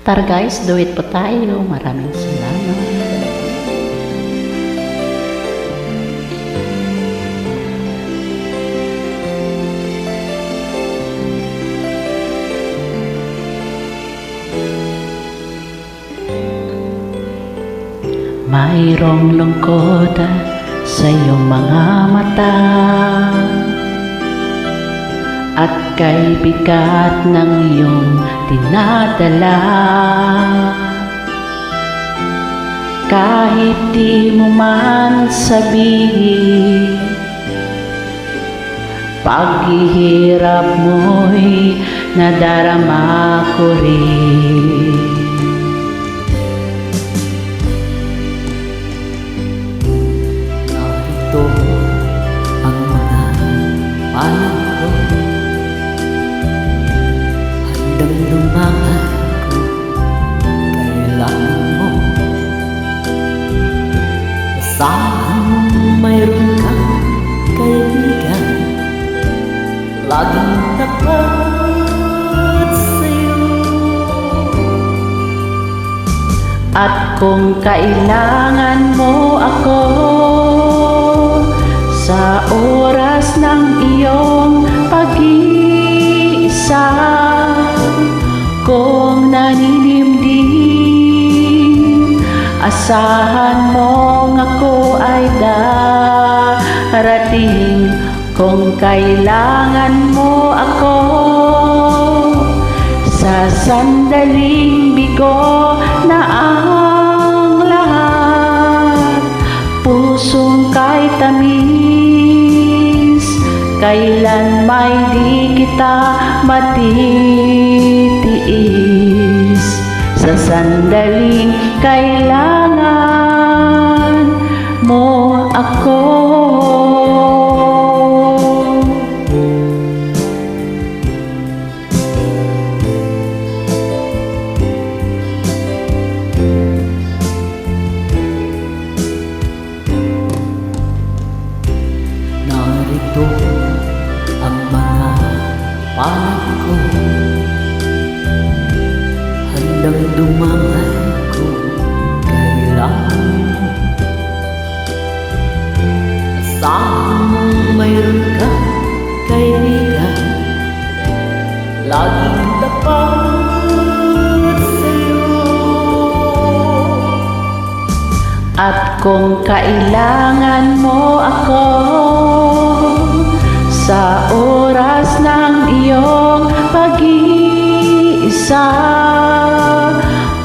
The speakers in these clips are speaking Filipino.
Tara guys, do it po tayo. Maraming salamat. Mayroong lungkot sa iyong mga mata, at kay bigat ng iyong dinadala. Kahit di mo man sabihin, paghihirap mo'y nadarama ko rin. Narito ang mga palang ko, handang lumangan kung kailangan mo. Asahan mayroon kang kaibigan, laging tapat sa'yo. At kung kailangan mo ako sa oras ng iyong pag-iisa, kung naninimdim, asahan mong ako ay darating. Kung kailangan mo ako sa sandaling bigo na ang lahat, pusong kay tamis, kailan may di kita matitiis. Sa sandaling kailangan mo ako. Narito ang mga palang ko, handang dumangan kung kailangan mo. Asahan mong mayroon kang kaibigan, laging tapat sa'yo. At kung kailangan mo ako sa oras ng iyong pag-iisa,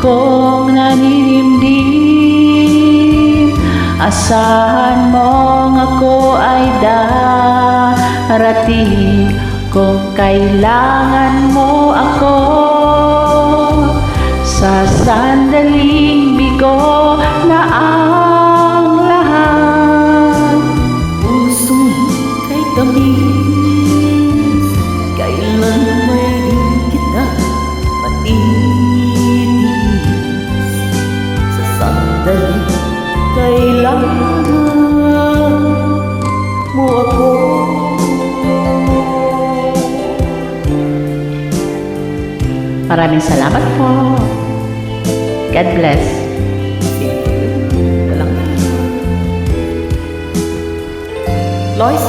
kung naninimdim, asahan mong ako ay darating. Kung kailangan mo ako sa sandaling bigo na ang lahat, Pusong kay tamis, kailan may di kita matitiis. Sa sandali kailangan mo ako. maraming salamat po. God bless. Walang Lois